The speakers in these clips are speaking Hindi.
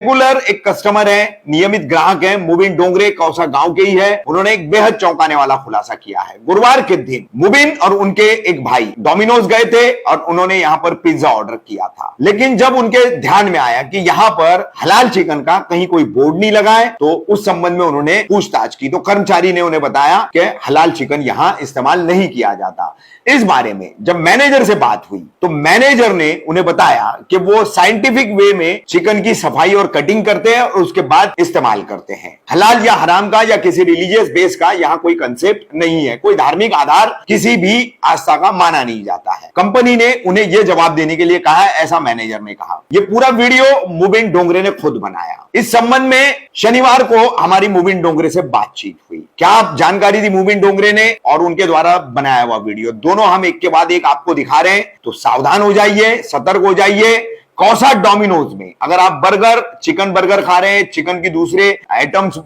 रेगुलर एक कस्टमर है, नियमित ग्राहक है, मुबिन डोंगरे कौसा गांव के ही है। उन्होंने एक बेहद चौंकाने वाला खुलासा किया है। गुरुवार के दिन मुबिन और उनके एक भाई डोमिनोज गए थे और उन्होंने यहां पर पिज्जा ऑर्डर किया था। लेकिन जब उनके ध्यान में आया कि यहां पर हलाल चिकन का कहीं कोई बोर्ड नहीं लगा है, तो उस संबंध में उन्होंने पूछताछ की। तो कर्मचारी ने उन्हें बताया कि हलाल चिकन यहां इस्तेमाल नहीं किया जाता। इस बारे में जब मैनेजर से बात हुई तो मैनेजर ने उन्हें बताया कि वो साइंटिफिक वे में चिकन की सफाई और कटिंग करते हैं और उसके बाद इस्तेमाल करते हैं। हलाल या हराम का या किसी रिलीजियस बेस का यहां कोई कंसेप्ट नहीं है, कोई धार्मिक आधार किसी भी आस्था का माना नहीं जाता है। कंपनी ने उन्हें यह जवाब देने के लिए कहा है, ऐसा मैनेजर ने कहा। यह पूरा वीडियो मुबिन डोंगरे ने खुद बनाया। इस संबंध में शनिवार को हमारी मुबिन डोंगरे से बातचीत हुई। क्या जानकारी दी मुबिन डोंगरे ने और उनके द्वारा बनाया हुआ वीडियो, दोनों हम एक के बाद एक आपको दिखा रहे हैं। तो सावधान हो जाइए, सतर्क हो जाइए। कौसा डोमिनोज में अगर आप बर्गर, चिकन बर्गर खा रहे हैं, चिकन की दूसरे आइटम्स,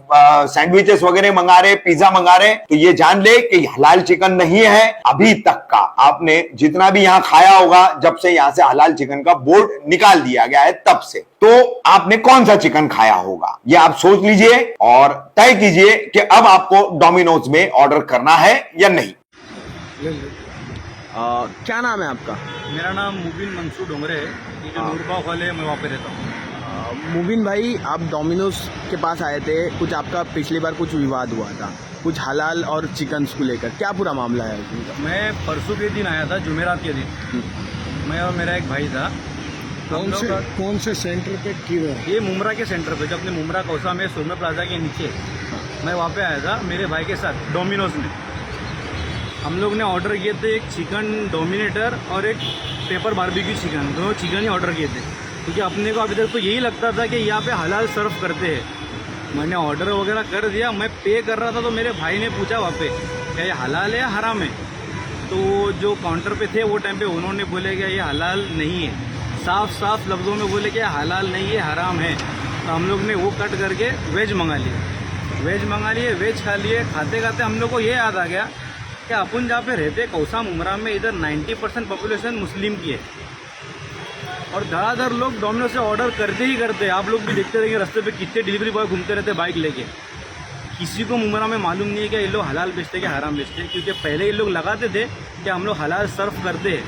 सैंडविचेस वगैरह मंगा रहे हैं, पिज्जा मंगा रहे हैं, तो ये जान ले कि हलाल चिकन नहीं है अभी तक का। आपने जितना भी यहां खाया होगा, जब से यहां से हलाल चिकन का बोर्ड निकाल दिया गया है तब से, तो आपने कौन सा चिकन खाया होगा, ये आप सोच लीजिए और तय कीजिए कि अब आपको डोमिनोज में ऑर्डर करना है या नहीं। क्या नाम है आपका? मेरा नाम मुबिन मंसूर डोंगरे है। ये जो नूरबाग हॉल है, मैं वहाँ पे रहता हूँ। मुबिन भाई, आप डोमिनोज के पास आए थे, कुछ आपका पिछली बार कुछ विवाद हुआ था, कुछ हलाल और चिकन को लेकर, क्या पूरा मामला है? मैं परसों के दिन आया था, जुमेरात के दिन। मैं और मेरा एक भाई था। कौन से सेंटर पे किधर? ये मुमरा के सेंटर पे, जो अपने मुमरा कौसा में सुरमा प्लाजा के नीचे, मैं वहाँ पे आया था मेरे भाई के साथ डोमिनोज में। हम लोग ने ऑर्डर किए थे एक चिकन डोमिनेटर और एक पेपर बारबेक्यू चिकन, दोनों चिकन ही ऑर्डर किए थे, क्योंकि अपने को अभी तक तो यही लगता था कि यहाँ पे हलाल सर्व करते हैं। मैंने ऑर्डर वगैरह कर दिया, मैं पे कर रहा था तो मेरे भाई ने पूछा वहाँ पे क्या ये हलाल है या हराम है। तो जो काउंटर पे थे वो टाइम पे उन्होंने बोले कि ये हलाल नहीं है, साफ साफ लफ्ज़ों में बोले कि हलाल नहीं है, हराम है। तो हम लोग ने वो कट करके वेज मंगा लिए, वेज खा लिए। खाते खाते हम लोग को ये याद आ गया कि अपन जहाँ पे रहते कौसा मुमरा में, इधर 90% पॉपुलेशन मुस्लिम की है और धड़ाधड़ लोग डोमिनोज से ऑर्डर करते ही करते। आप लोग भी देखते रहेंगे रास्ते पे कितने डिलीवरी बॉय घूमते रहते बाइक लेके। किसी को मुमरा में मालूम नहीं है कि ये लोग हलाल बेचते कि हराम बेचते, क्योंकि पहले ये लोग लगाते थे कि हम लोग हलाल सर्व करते हैं,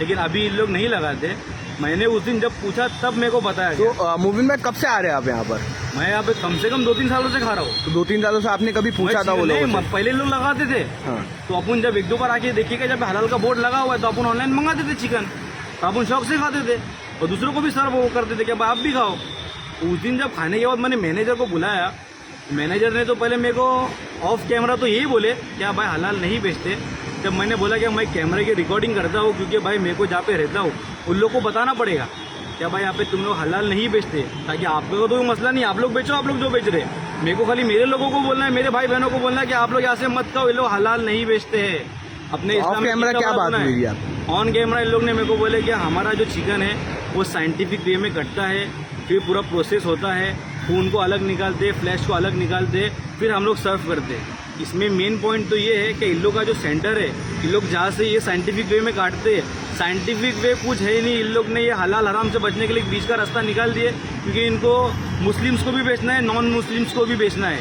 लेकिन अभी ये लोग नहीं लगाते। मैंने उस दिन जब पूछा तब मेरे को बताया। तो मुबिन भाई, कब से आ रहे हैं आप यहाँ पर? मैं यहाँ पे कम से कम 2-3 सालों से खा रहा हूँ। तो 2-3 सालों से आपने कभी पूछा था वो लोगों से? पहले लोग लगाते थे। हाँ। तो अपन जब 1-2 बार आके देखिएगा, जब हलाल का बोर्ड लगा हुआ है तो अपन ऑनलाइन मंगाते थे चिकन, तो अपन शौक से खाते थे और दूसरों को भी सर्व वो करते थे कि आप भी खाओ। उस दिन जब खाने के बाद मैंने मैनेजर को बुलाया, मैनेजर ने तो पहले मेरे को ऑफ कैमरा तो यही बोले क्या भाई हलाल नहीं बेचते। जब मैंने बोला कि मैं कैमरे की रिकॉर्डिंग करता हूँ, क्योंकि भाई मेरे को जहाँ पे रहता हूँ उन लोग को बताना पड़ेगा क्या भाई यहाँ पे तुम लोग हलाल नहीं बेचते, ताकि आप लोगों को तो मसला नहीं, आप लोग बेचो, आप लोग जो बेच रहे। मेरे को खाली मेरे लोगों को बोलना है, मेरे भाई बहनों को बोलना है कि आप लोग यहाँ से मत खाओ, ये लोग हलाल नहीं बेचते हैं। अपने ऑफ कैमरा क्या बात हुई आप? ऑन कैमरा इन लोग ने मेरे को बोले कि हमारा जो चिकन है वो साइंटिफिक वे में कटता है, फिर पूरा प्रोसेस होता है, खून को अलग निकालते, फ्लैश को अलग निकालते, फिर हम लोग सर्व करते हैं। इसमें मेन पॉइंट तो ये है कि इन लोग का जो सेंटर है, इन लोग जहाँ से ये साइंटिफिक वे में काटते हैं, साइंटिफिक वे कुछ है नहीं। इन लोग ने ये हलाल हराम से बचने के लिए बीच का रास्ता निकाल दिए, क्योंकि इनको मुस्लिम्स को भी बेचना है, नॉन मुस्लिम्स को भी बेचना है।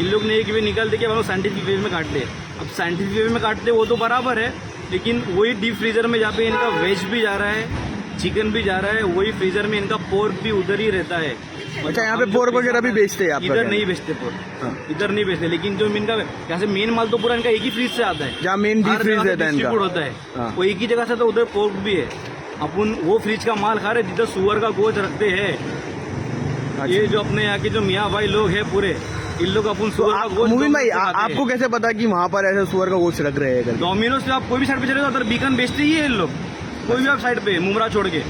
इन लोग ने एक वे निकाल दिया कि हम लोग साइंटिफिक वे में काटते हैं। अब साइंटिफिक वे में काटते वो तो बराबर है, लेकिन वही डीप फ्रीजर में जहाँ पे इनका वेज भी जा रहा है, चिकन भी जा रहा है, वही फ्रीजर में इनका पोर्क भी उधर ही रहता है। अच्छा, यहाँ पे पोर्क वगैरह भी बेचते हैं आप? इधर नहीं बेचते पोर्क। हाँ। इधर नहीं बेचते, लेकिन जो इनका यहाँ से मेन माल तो पूरा इनका एक ही फ्रीज से आता है, जहाँ मेन डीप फ्रीज रहता है इनका होता है। वो एक ही जगह से, तो उधर पोर्क भी है। अपन वो फ्रिज का माल खा रहे जिधर सुअर का गोश्त रखते हैं। ये जो अपने यहाँ के जो मियाँ भाई लोग हैं पूरे, इन लोग अपन सुअर का गोश्त। मुबिन भाई, आपको कैसे पता कि वहाँ पर ऐसे सुअर का गोश्त रख रहे हैं? डोमिनोज से आप कोई भी साइड पे चले जाओ, उधर बीकन बेचते ही है इन लोग। कोई भी आप साइड पे मुमरा छोड़ के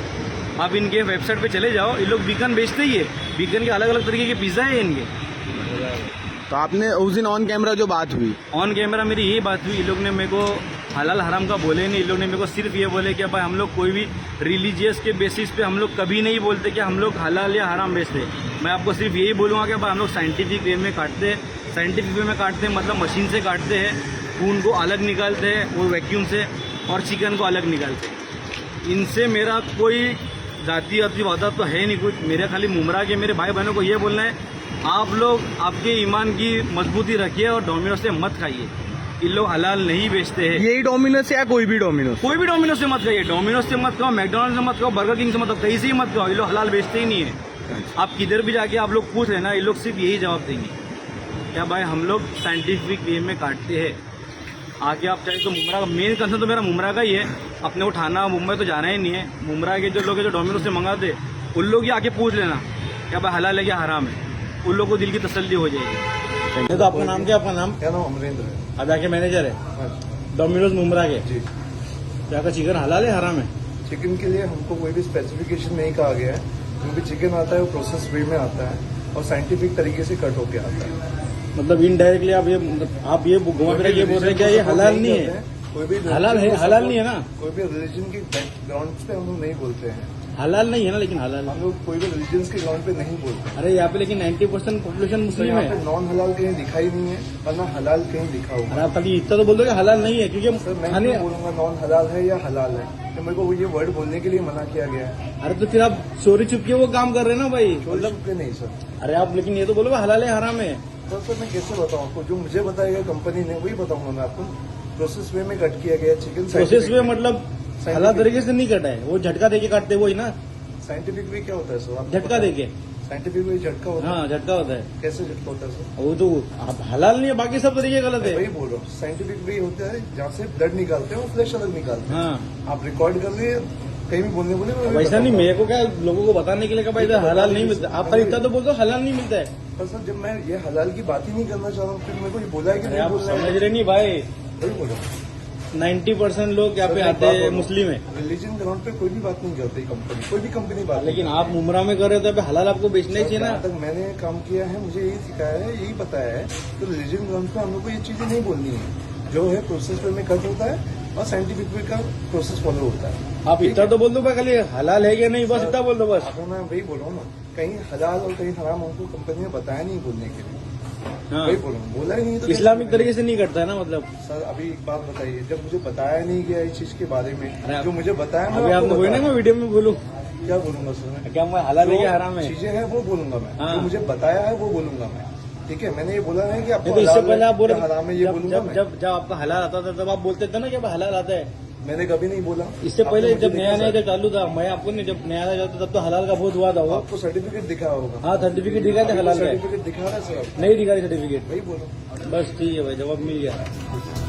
आप इनके वेबसाइट पे चले जाओ, इन लोग बीकन बेचते ही है। बीकन के अलग अलग तरीके के पिज्जा है इनके। तो आपने उस दिन ऑन कैमरा जो बात हुई, ऑन कैमरा मेरी यही बात हुई। इन लोग ने मेरे को हलाल हराम का बोले नहीं, इन लोग ने मेरे को सिर्फ ये बोले कि भाई हम लोग कोई भी रिलीजियस के बेसिस पे हम लोग कभी नहीं बोलते कि हम लोग हलाल या हराम बेचते। मैं आपको सिर्फ यही बोलूँगा कि भाई हम लोग साइंटिफिक वे में काटते हैं। साइंटिफिक वे में काटते हैं मतलब मशीन से काटते हैं, खून को अलग निकालते हैं वो वैक्यूम से, और चिकन को अलग निकालते हैं। इनसे मेरा कोई जाति वादा तो है नहीं कुछ। मेरे खाली मुमरा के मेरे भाई बहनों को ये बोलना है, आप लोग आपके ईमान की मजबूती रखिए और डोमिनोज से मत खाइए। इन लोग हलाल नहीं बेचते हैं। यही डोमिनोज से या कोई भी डोमिनोज? कोई भी डोमिनोज से मत खाइए। डोमिनोज से मत खाओ, मैकडोनल्ड से मत खाओ, बर्गर किंग से मत खाओ, कहीं से ही मत खाओ। ये लोग हलाल बेचते ही नहीं है। आप किधर भी जाके आप लोग पूछ लेना, ये लोग सिर्फ यही जवाब देंगे, क्या भाई हम लोग साइंटिफिक वे में काटते हैं। आगे आप चाहे तो मुमरा का मेन कंसर्न तो मेरा मुमरा का ही है। अपने को थाना मुंबई तो जाना ही नहीं है। मुमरा के जो लोग हैं जो डोमिनोज से मंगाते, उन लोग ही आके पूछ लेना क्या भाई हलाल है क्या हराम है। उन लोगों को दिल की तसल्ली हो जाएगी। तो आपका नाम क्या? आपका नाम? क्या नाम? अमरेंद्र है। आप यहाँ के मैनेजर है डोमिनोज मुमरा के? जी। क्या का चिकन हलाल है हराम है? चिकन के लिए हमको कोई भी स्पेसिफिकेशन नहीं कहा गया है। जो भी चिकन आता है वो प्रोसेस वे में आता है और साइंटिफिक तरीके से कट होके आता है। मतलब इनडायरेक्टली आप ये घुमा फिरा ये बोल रहे हैं क्या ये हलाल नहीं है? कोई भी हलाल है, हलाल नहीं है ना? कोई भी रिलीजन के ग्राउंड पे हम लोग नहीं बोलते हैं। हलाल नहीं है ना, लेकिन हलाल हम लोग कोई भी रिलीजन के ग्राउंड पे नहीं बोलते। अरे यहाँ पे लेकिन 90% पॉपुलेशन तो मुस्लिम यहाँ है। पे नॉन हलाल कहीं दिखा ही नहीं है और ना हलाल कहीं दिखा हुआ अरे है। आप खाली इतना तो बोल दो कि हलाल नहीं है, क्योंकि सर मैं खाने नहीं बोलूंगा नॉन हलाल है या हलाल है, तो मेरे को ये वर्ड बोलने के लिए मना किया गया है। अरे तो फिर आप चोरी छुप के वो काम कर रहे हैं ना भाई। मतलब के नहीं सर। अरे आप लेकिन ये तो बोलो हलाल है हराम है। तो सर मैं कैसे बताऊँ आपको? जो मुझे बताएगा कंपनी ने वही बताऊंगा मैं आपको। प्रोसेस वे में कट किया गया चिकन। प्रोसेस में मतलब हलाल तरीके से नहीं कटा है, वो झटका देके काटते वही ना। साइंटिफिक वे क्या होता है सर? झटका देके? साइंटिफिक वे झटका होता है। हाँ झटका होता है। कैसे झटका होता है सर? वो तो आप हलाल नहीं है, बाकी सब तरीके गलत मैं वही है। बोल रहा हूँ। साइंटिफिक वे होता है जहाँ से ब्लड निकालते हैं और फ्लैश अलग निकालते हैं। हाँ आप रिकॉर्ड कर लिए, कहीं भी बोलने बोले मैं वही वैसा नहीं, बताऊंगा। मेरे को क्या लोगों को बताने के लिए भाई इधर हलाल नहीं मिलता। आप खाली इतना तो बोल दो हलाल नहीं मिलता है। पर सर जब मैं ये हलाल की बात ही नहीं करना चाह रहा हूँ, फिर मेरे को ये बोला है कि अरे नहीं आप बोलना समझ है। रहे नहीं भाई, वही बोल रहा हूँ। 90% लोग यहाँ पे आते हैं मुस्लिम है। रिलीजन ग्राउंड पे कोई भी बात नहीं करती कंपनी, कोई भी कंपनी बात लेकिन नहीं आप मुमरा में कर रहे हो तो अभी हलाल आपको बेचना ही करती। चाहिए जहाँ ना। तक मैंने काम किया है मुझे यही सिखाया है, यही बताया है तो रिलीजन ग्राउंड पे हम लोग को ये चीजें नहीं बोलनी है। जो है प्रोसेस वे में कट होता है और साइंटिफिक वे का प्रोसेस फॉलो होता है। आप इतना तो बोल दो भाई, खाली हलाल है क्या नहीं, बस इतना बोल दो बस। अब मैं वही बोल रहा हूँ ना, कहीं हलाल और कहीं हराम हमको कंपनी ने बताया नहीं बोलने के लिए। हाँ वही बोल रहा हूँ, बोला ही नहीं तो इस्लामिक कैसे तरीके से नहीं करता है ना मतलब। सर अभी एक बात बताइए, जब मुझे बताया नहीं गया इस चीज के बारे अरे में, आप- जो मुझे बताया मैं अभी आपको आपने बोला ना बता- मैं वीडियो में बोलूँ क्या बोलूंगा सर मैं? क्या मैं हलाल है जो क्या हराम है? चीजें हैं वो बोलूंगा मैं, हाँ। जो मुझे बताया है वो बोलूंगा मैं। ठीक है, मैंने ये बोला है कि आपको नहीं तो इससे हलाल पहले आप बोल या रहे हराम है ये जब बोलूंगा जब मैं। जब जब आपका हलाल आता था तब आप बोलते थे ना कि हलाल आता है। मैंने कभी नहीं बोला। इससे आपने पहले मुझे जब देखा नया नया सर? जब चालू था, मैं आपको नहीं, जब नया नया जाता तब तो हलाल का बहुत हुआ था वो। आपको सर्टिफिकेट दिखा होगा। हाँ सर्टिफिकेट दिखा था हलाल का, सर्टिफिकेट दिखा रहा है सर? नहीं दिखा रही सर्टिफिकेट। वही बोलो। बस ठीक है भाई, जवाब मिल गया।